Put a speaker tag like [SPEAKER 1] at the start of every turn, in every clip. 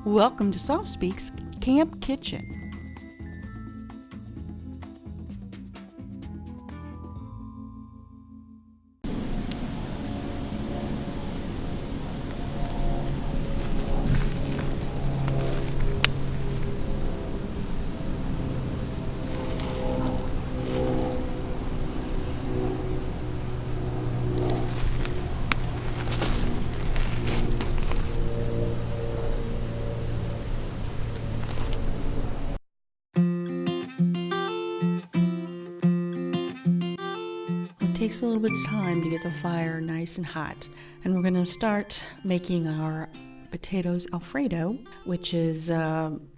[SPEAKER 1] Welcome to Soft Speak's Camp Kitchen. It takes a little bit of time to get the fire nice and hot, and we're going to start making our potatoes Alfredo, which is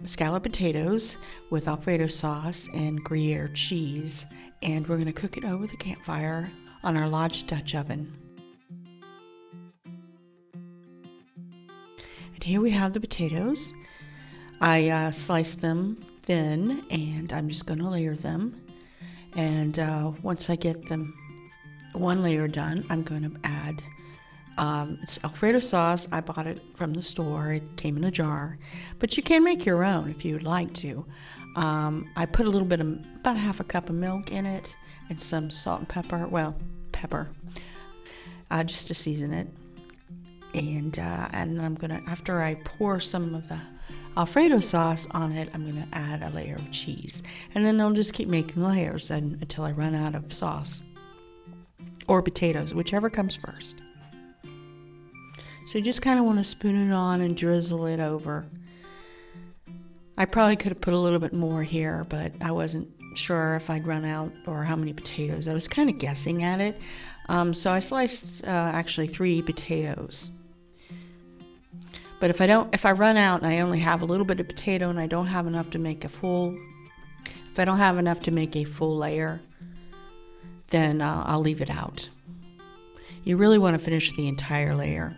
[SPEAKER 1] scalloped potatoes with Alfredo sauce and Gruyere cheese, and we're going to cook it over the campfire on our Lodge Dutch oven. And here we have the potatoes. I sliced them thin, and I'm just going to layer them. And once I get them one layer done, I'm going to add it's Alfredo sauce. I bought it from the store. It came in a jar, but you can make your own if you would like to. I put a little bit of, about a half a cup of milk in it, and some salt and pepper. Well, pepper, just to season it. And I'm gonna, after I pour some of the Alfredo sauce on it, I'm gonna add a layer of cheese, and then I'll just keep making layers until I run out of sauce or potatoes, whichever comes first. So you just kind of want to spoon it on and drizzle it over. I probably could have put a little bit more here, but I wasn't sure if I'd run out or how many potatoes. I was kind of guessing at it. So I sliced actually 3 potatoes. But if I run out and I only have a little bit of potato and I don't have enough to make a full layer, then I'll leave it out. You really want to finish the entire layer.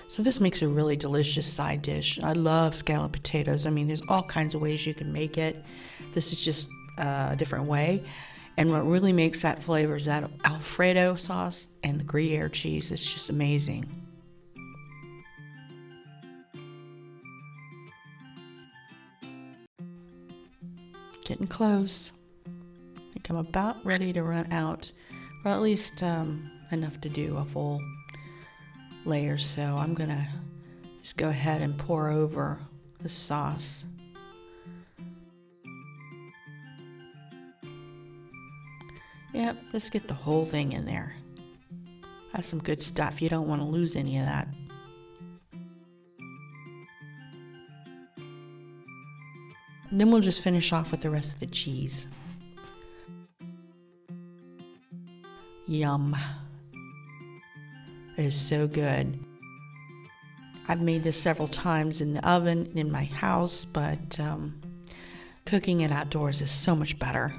[SPEAKER 1] So this makes a really delicious side dish. I love scalloped potatoes. I mean, there's all kinds of ways you can make it. This is just a different way. And what really makes that flavor is that Alfredo sauce and the Gruyere cheese. It's just amazing. Getting close. I think I'm about ready to run out, or at least enough to do a full layer. So I'm gonna just go ahead and pour over the sauce. Yep, let's get the whole thing in there. That's some good stuff. You don't want to lose any of that. And then we'll just finish off with the rest of the cheese. Yum. It is so good. I've made this several times in the oven in my house, but cooking it outdoors is so much better.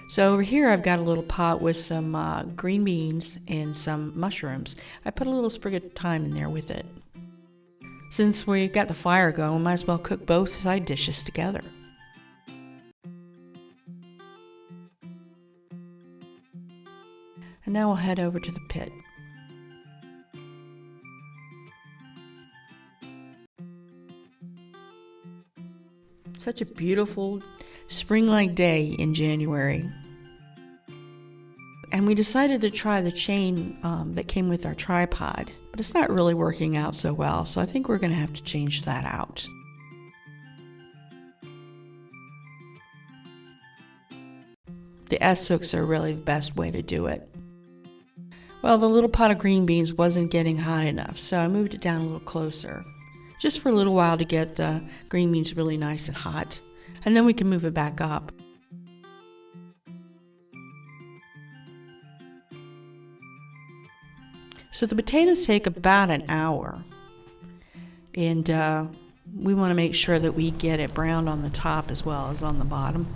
[SPEAKER 1] So over here I've got a little pot with some green beans and some mushrooms. I put a little sprig of thyme in there with it. Since we got the fire going, we might as well cook both side dishes together. And now we'll head over to the pit. Such a beautiful spring-like day in January. And we decided to try the chain that came with our tripod, but it's not really working out so well, so I think we're going to have to change that out. The S-hooks are really the best way to do it. Well, the little pot of green beans wasn't getting hot enough, so I moved it down a little closer, just for a little while to get the green beans really nice and hot, and then we can move it back up. So the potatoes take about an hour, and we want to make sure that we get it browned on the top as well as on the bottom.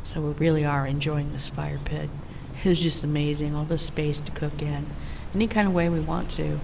[SPEAKER 1] So we really are enjoying this fire pit. It's just amazing, all the space to cook in, any kind of way we want to.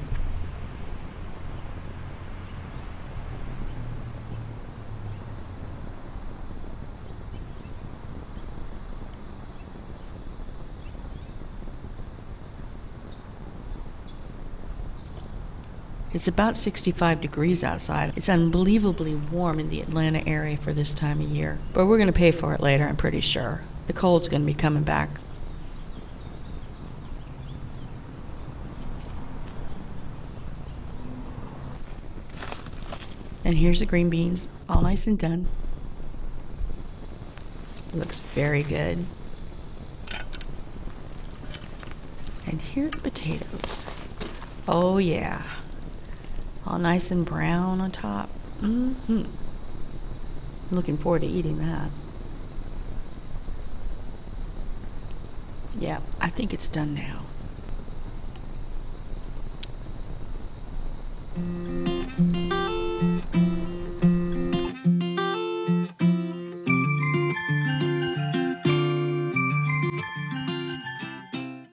[SPEAKER 1] It's about 65 degrees outside. It's unbelievably warm in the Atlanta area for this time of year. But we're going to pay for it later, I'm pretty sure. The cold's going to be coming back. And here's the green beans, all nice and done. Looks very good. And here are the potatoes. Oh yeah. All nice and brown on top. Looking forward to eating that. Yeah, I think it's done now.